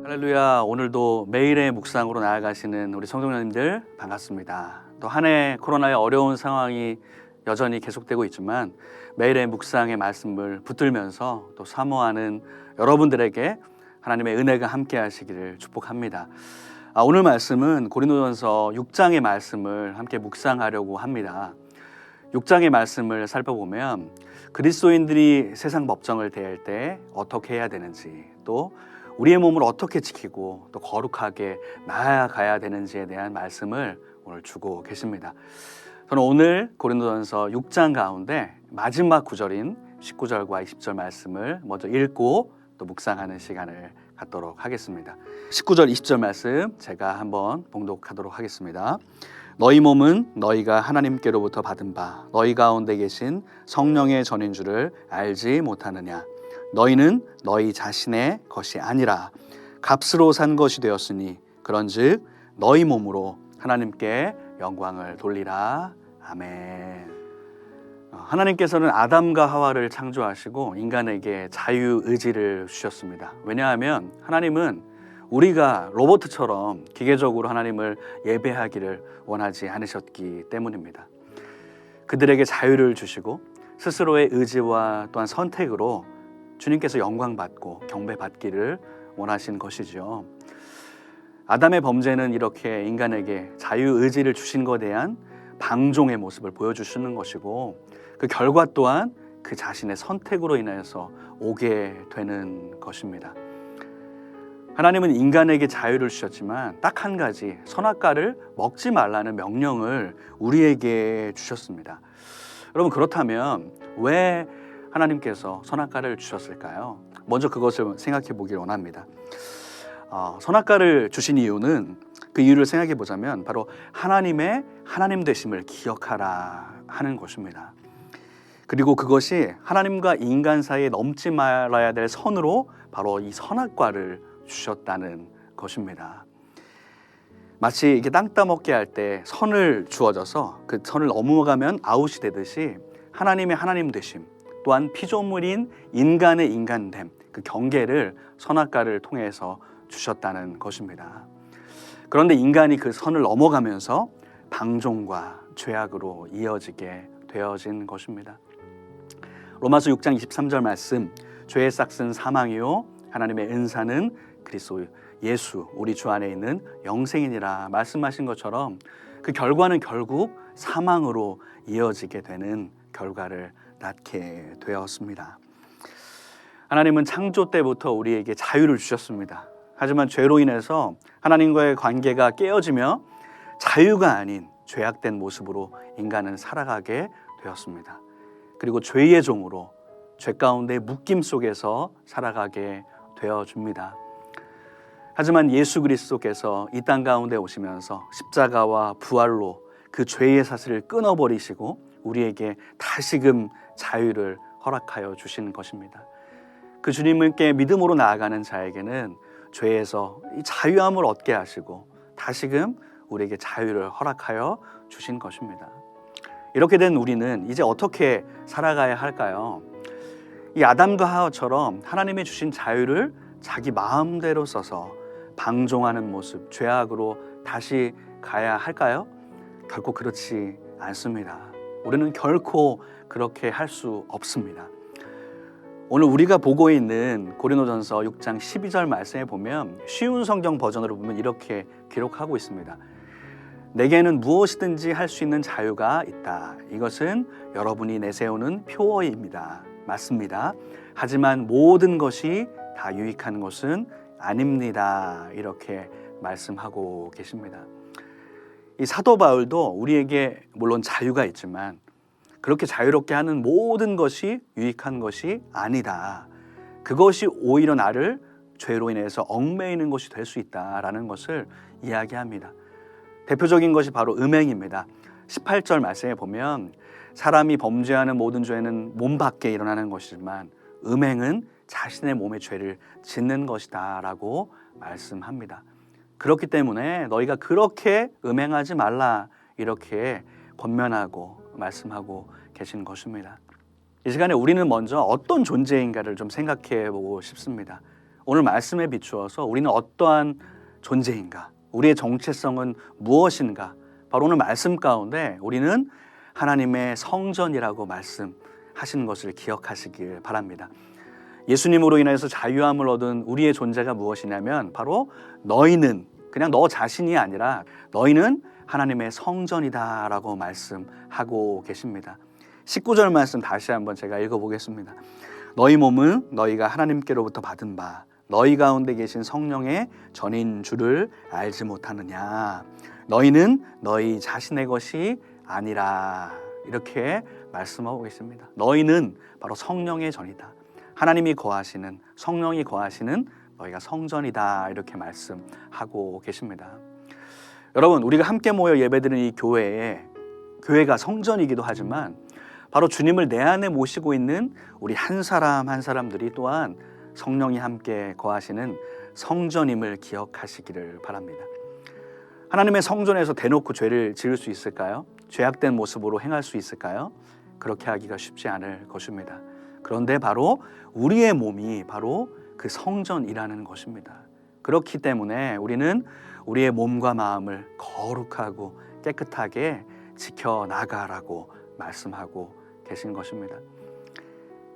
할렐루야. 오늘도 매일의 묵상으로 나아가시는 우리 성도님들 반갑습니다. 또 한 해 코로나의 어려운 상황이 여전히 계속되고 있지만 매일의 묵상의 말씀을 붙들면서 또 사모하는 여러분들에게 하나님의 은혜가 함께 하시기를 축복합니다. 오늘 말씀은 고린도전서 6장의 말씀을 함께 묵상하려고 합니다. 6장의 말씀을 살펴보면 그리스도인들이 세상 법정을 대할 때 어떻게 해야 되는지, 또 우리의 몸을 어떻게 지키고 또 거룩하게 나아가야 되는지에 대한 말씀을 오늘 주고 계십니다. 저는 오늘 고린도전서 6장 가운데 마지막 구절인 19절과 20절 말씀을 먼저 읽고 또 묵상하는 시간을 갖도록 하겠습니다. 19절 20절 말씀 제가 한번 봉독하도록 하겠습니다. 너희 몸은 너희가 하나님께로부터 받은 바 너희 가운데 계신 성령의 전인 줄을 알지 못하느냐. 너희는 너희 자신의 것이 아니라 값으로 산 것이 되었으니 그런즉 너희 몸으로 하나님께 영광을 돌리라. 아멘. 하나님께서는 아담과 하와를 창조하시고 인간에게 자유의지를 주셨습니다. 왜냐하면 하나님은 우리가 로봇처럼 기계적으로 하나님을 예배하기를 원하지 않으셨기 때문입니다. 그들에게 자유를 주시고 스스로의 의지와 또한 선택으로 주님께서 영광받고 경배받기를 원하신 것이죠. 아담의 범죄는 이렇게 인간에게 자유의지를 주신 것에 대한 방종의 모습을 보여주시는 것이고, 그 결과 또한 그 자신의 선택으로 인해서 오게 되는 것입니다. 하나님은 인간에게 자유를 주셨지만 딱 한 가지, 선악과를 먹지 말라는 명령을 우리에게 주셨습니다. 여러분, 그렇다면 왜 하나님께서 선악과를 주셨을까요? 먼저 그것을 생각해 보길 원합니다. 선악과를 주신 이유는, 그 이유를 생각해 보자면 바로 하나님의 하나님 되심을 기억하라 하는 것입니다. 그리고 그것이 하나님과 인간 사이에 넘지 말아야 될 선으로 바로 이 선악과를 주셨다는 것입니다. 마치 이게 땅 따먹게 할 때 선을 주어져서 그 선을 넘어가면 아웃이 되듯이 하나님의 하나님 되심, 또한 피조물인 인간의 인간됨, 그 경계를 선악과를 통해서 주셨다는 것입니다. 그런데 인간이 그 선을 넘어가면서 방종과 죄악으로 이어지게 되어진 것입니다. 로마서 6장 23절 말씀, 죄의 싹은 사망이요 하나님의 은사는 그리스도 예수 우리 주 안에 있는 영생이니라 말씀하신 것처럼 그 결과는 결국 사망으로 이어지게 되는 결과를 낳게 되었습니다. 하나님은 창조 때부터 우리에게 자유를 주셨습니다. 하지만 죄로 인해서 하나님과의 관계가 깨어지며 자유가 아닌 죄악된 모습으로 인간은 살아가게 되었습니다. 그리고 죄의 종으로 죄 가운데 묶임 속에서 살아가게 되어줍니다. 하지만 예수 그리스도께서 이 땅 가운데 오시면서 십자가와 부활로 그 죄의 사슬을 끊어버리시고 우리에게 다시금 자유를 허락하여 주신 것입니다. 그 주님께 믿음으로 나아가는 자에게는 죄에서 이 자유함을 얻게 하시고 다시금 우리에게 자유를 허락하여 주신 것입니다. 이렇게 된 우리는 이제 어떻게 살아가야 할까요? 이 아담과 하와처럼 하나님이 주신 자유를 자기 마음대로 써서 방종하는 모습, 죄악으로 다시 가야 할까요? 결코 그렇지 않습니다. 우리는 결코 그렇게 할 수 없습니다. 오늘 우리가 보고 있는 고린도전서 6장 12절 말씀에 보면 쉬운 성경 버전으로 보면 이렇게 기록하고 있습니다. 내게는 무엇이든지 할 수 있는 자유가 있다. 이것은 여러분이 내세우는 표어입니다. 맞습니다. 하지만 모든 것이 다 유익한 것은 아닙니다. 이렇게 말씀하고 계십니다. 이 사도 바울도 우리에게 물론 자유가 있지만 그렇게 자유롭게 하는 모든 것이 유익한 것이 아니다. 그것이 오히려 나를 죄로 인해서 얽매이는 것이 될 수 있다라는 것을 이야기합니다. 대표적인 것이 바로 음행입니다. 18절 말씀에 보면 사람이 범죄하는 모든 죄는 몸 밖에 일어나는 것이지만 음행은 자신의 몸에 죄를 짓는 것이다 라고 말씀합니다. 그렇기 때문에 너희가 그렇게 음행하지 말라 이렇게 권면하고 말씀하고 계신 것입니다. 이 시간에 우리는 먼저 어떤 존재인가를 좀 생각해 보고 싶습니다. 오늘 말씀에 비추어서 우리는 어떠한 존재인가, 우리의 정체성은 무엇인가, 바로 오늘 말씀 가운데 우리는 하나님의 성전이라고 말씀하시는 것을 기억하시길 바랍니다. 예수님으로 인해서 자유함을 얻은 우리의 존재가 무엇이냐면 바로 너희는, 그냥 너 자신이 아니라 너희는 하나님의 성전이다 라고 말씀하고 계십니다. 19절 말씀 다시 한번 제가 읽어보겠습니다. 너희 몸은 너희가 하나님께로부터 받은 바 너희 가운데 계신 성령의 전인 줄을 알지 못하느냐. 너희는 너희 자신의 것이 아니라, 이렇게 말씀하고 계십니다. 너희는 바로 성령의 전이다. 하나님이 거하시는, 성령이 거하시는 너희가 성전이다, 이렇게 말씀하고 계십니다. 여러분, 우리가 함께 모여 예배드리는 이 교회가 성전이기도 하지만 바로 주님을 내 안에 모시고 있는 우리 한 사람 한 사람들이 또한 성령이 함께 거하시는 성전임을 기억하시기를 바랍니다. 하나님의 성전에서 대놓고 죄를 지을 수 있을까요? 죄악된 모습으로 행할 수 있을까요? 그렇게 하기가 쉽지 않을 것입니다. 그런데 바로 우리의 몸이 바로 그 성전이라는 것입니다. 그렇기 때문에 우리는 우리의 몸과 마음을 거룩하고 깨끗하게 지켜나가라고 말씀하고 계신 것입니다.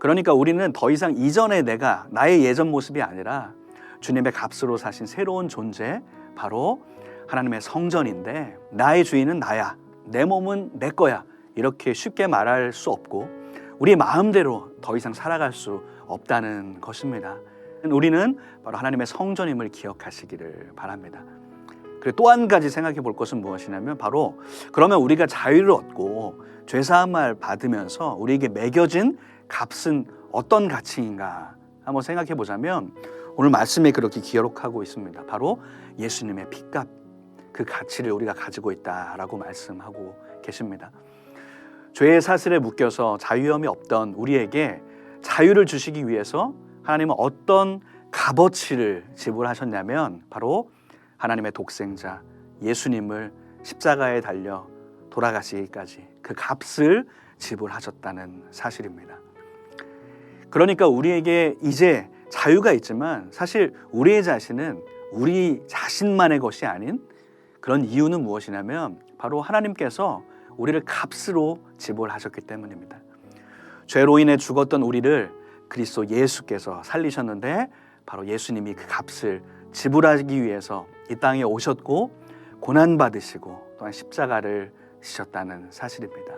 그러니까 우리는 더 이상 이전의 나의 예전 모습이 아니라 주님의 값으로 사신 새로운 존재, 바로 하나님의 성전인데 나의 주인은 나야, 내 몸은 내 거야, 이렇게 쉽게 말할 수 없고 우리 마음대로 더 이상 살아갈 수 없다는 것입니다. 우리는 바로 하나님의 성전임을 기억하시기를 바랍니다. 그리고 또 한 가지 생각해 볼 것은 무엇이냐면 바로 그러면 우리가 자유를 얻고 죄사함을 받으면서 우리에게 매겨진 값은 어떤 가치인가 한번 생각해 보자면 오늘 말씀에 그렇게 기록하고 있습니다. 바로 예수님의 피값, 그 가치를 우리가 가지고 있다라고 말씀하고 계십니다. 죄의 사슬에 묶여서 자유함이 없던 우리에게 자유를 주시기 위해서 하나님은 어떤 값어치를 지불하셨냐면 바로 하나님의 독생자 예수님을 십자가에 달려 돌아가시기까지 그 값을 지불하셨다는 사실입니다. 그러니까 우리에게 이제 자유가 있지만 사실 우리의 자신은 우리 자신만의 것이 아닌, 그런 이유는 무엇이냐면 바로 하나님께서 우리를 값으로 지불하셨기 때문입니다. 죄로 인해 죽었던 우리를 그리스도 예수께서 살리셨는데 바로 예수님이 그 값을 지불하기 위해서 이 땅에 오셨고 고난받으시고 또한 십자가를 지셨다는 사실입니다.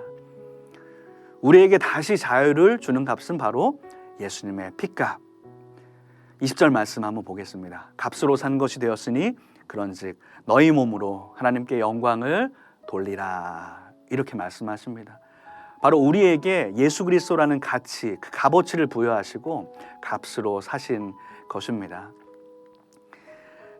우리에게 다시 자유를 주는 값은 바로 예수님의 피값. 20절 말씀 한번 보겠습니다. 값으로 산 것이 되었으니 그런즉 너희 몸으로 하나님께 영광을 돌리라, 이렇게 말씀하십니다. 바로 우리에게 예수 그리스도라는 가치, 그 값어치를 부여하시고 값으로 사신 것입니다.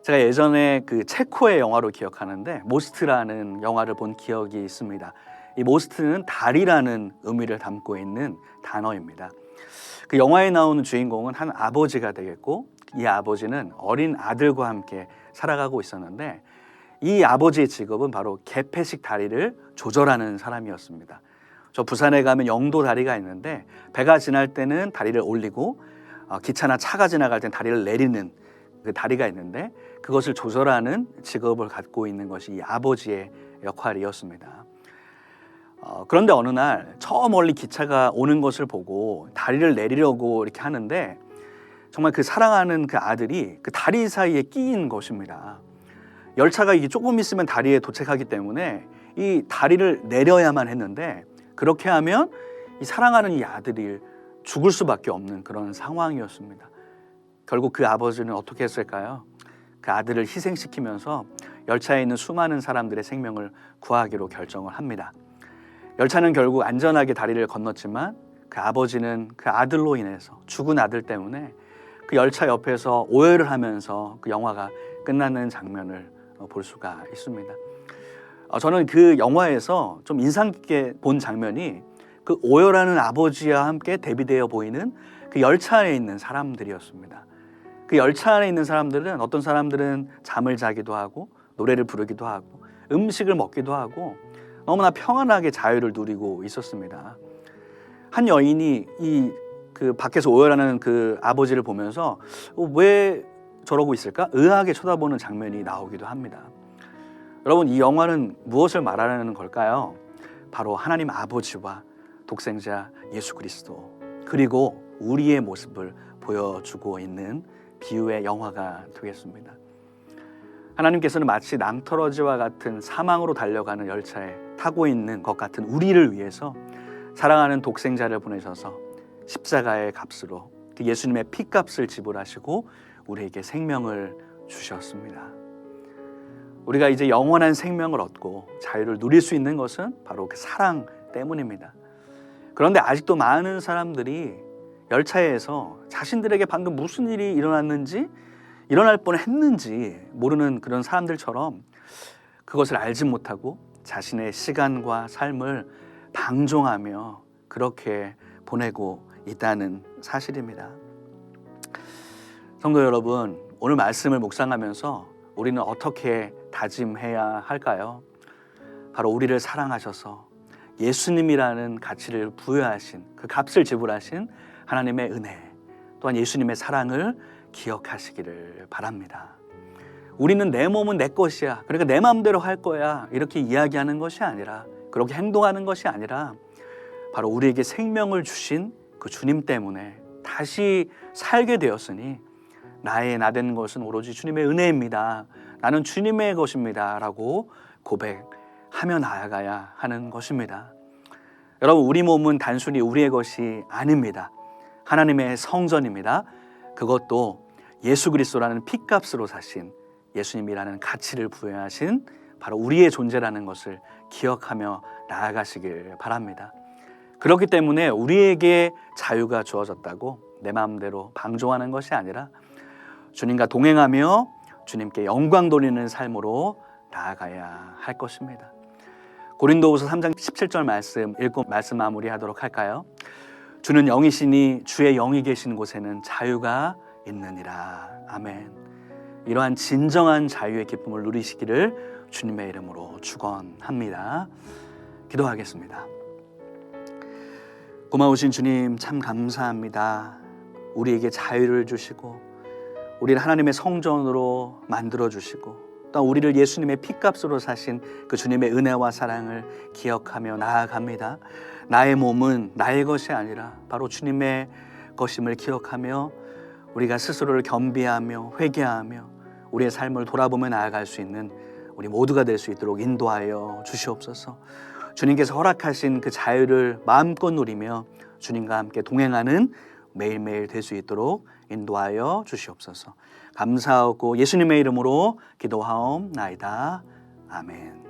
제가 예전에 그 체코의 영화로 기억하는데 모스트라는 영화를 본 기억이 있습니다. 이 모스트는 달이라는 의미를 담고 있는 단어입니다. 그 영화에 나오는 주인공은 한 아버지가 되겠고 이 아버지는 어린 아들과 함께 살아가고 있었는데 이 아버지의 직업은 바로 개폐식 다리를 조절하는 사람이었습니다. 저 부산에 가면 영도 다리가 있는데 배가 지날 때는 다리를 올리고 기차나 차가 지나갈 때는 다리를 내리는 그 다리가 있는데 그것을 조절하는 직업을 갖고 있는 것이 이 아버지의 역할이었습니다. 그런데 어느 날 저 멀리 기차가 오는 것을 보고 다리를 내리려고 이렇게 하는데 정말 그 사랑하는 그 아들이 그 다리 사이에 끼인 것입니다. 열차가 이게 조금 있으면 다리에 도착하기 때문에 이 다리를 내려야만 했는데 그렇게 하면 이 사랑하는 이 아들이 죽을 수밖에 없는 그런 상황이었습니다. 결국 그 아버지는 어떻게 했을까요? 그 아들을 희생시키면서 열차에 있는 수많은 사람들의 생명을 구하기로 결정을 합니다. 열차는 결국 안전하게 다리를 건넜지만 그 아버지는 그 아들로 인해서, 죽은 아들 때문에 그 열차 옆에서 오열을 하면서 그 영화가 끝나는 장면을 볼 수가 있습니다. 저는 그 영화에서 좀 인상 깊게 본 장면이 그 오열하는 아버지와 함께 대비되어 보이는 그 열차 안에 있는 사람들이었습니다. 그 열차 안에 있는 사람들은 어떤 사람들은 잠을 자기도 하고 노래를 부르기도 하고 음식을 먹기도 하고 너무나 평안하게 자유를 누리고 있었습니다. 한 여인이 이 그 밖에서 오열하는 그 아버지를 보면서 왜 저러고 있을까? 의아하게 쳐다보는 장면이 나오기도 합니다. 여러분, 이 영화는 무엇을 말하는 걸까요? 바로 하나님 아버지와 독생자 예수 그리스도, 그리고 우리의 모습을 보여주고 있는 비유의 영화가 되겠습니다. 하나님께서는 마치 낭떠러지와 같은 사망으로 달려가는 열차에 타고 있는 것 같은 우리를 위해서 사랑하는 독생자를 보내셔서 십자가의 값으로 그 예수님의 피값을 지불하시고 우리에게 생명을 주셨습니다. 우리가 이제 영원한 생명을 얻고 자유를 누릴 수 있는 것은 바로 그 사랑 때문입니다. 그런데 아직도 많은 사람들이 열차에서 자신들에게 방금 무슨 일이 일어났는지, 일어날 뻔했는지 모르는 그런 사람들처럼 그것을 알지 못하고 자신의 시간과 삶을 방종하며 그렇게 보내고 있다는 사실입니다. 성도 여러분, 오늘 말씀을 묵상하면서 우리는 어떻게 다짐해야 할까요? 바로 우리를 사랑하셔서 예수님이라는 가치를 부여하신, 그 값을 지불하신 하나님의 은혜, 또한 예수님의 사랑을 기억하시기를 바랍니다. 우리는 내 몸은 내 것이야, 그러니까 내 마음대로 할 거야, 이렇게 이야기하는 것이 아니라, 그렇게 행동하는 것이 아니라 바로 우리에게 생명을 주신 그 주님 때문에 다시 살게 되었으니 나의 나된 것은 오로지 주님의 은혜입니다, 나는 주님의 것입니다 라고 고백하며 나아가야 하는 것입니다. 여러분, 우리 몸은 단순히 우리의 것이 아닙니다. 하나님의 성전입니다. 그것도 예수 그리스도라는 피값으로 사신 예수님이라는 가치를 부여하신 바로 우리의 존재라는 것을 기억하며 나아가시길 바랍니다. 그렇기 때문에 우리에게 자유가 주어졌다고 내 마음대로 방종하는 것이 아니라 주님과 동행하며 주님께 영광 돌리는 삶으로 나아가야 할 것입니다. 고린도후서 3장 17절 말씀 읽고 말씀 마무리하도록 할까요? 주는 영이시니 주의 영이 계신 곳에는 자유가 있느니라. 아멘. 이러한 진정한 자유의 기쁨을 누리시기를 주님의 이름으로 축원합니다. 기도하겠습니다. 고마우신 주님, 참 감사합니다. 우리에게 자유를 주시고 우리를 하나님의 성전으로 만들어 주시고 또 우리를 예수님의 피값으로 사신 그 주님의 은혜와 사랑을 기억하며 나아갑니다. 나의 몸은 나의 것이 아니라 바로 주님의 것임을 기억하며 우리가 스스로를 겸비하며 회개하며 우리의 삶을 돌아보며 나아갈 수 있는 우리 모두가 될 수 있도록 인도하여 주시옵소서. 주님께서 허락하신 그 자유를 마음껏 누리며 주님과 함께 동행하는 매일매일 될 수 있도록 인도하여 주시옵소서. 감사하고 예수님의 이름으로 기도하옵나이다. 아멘.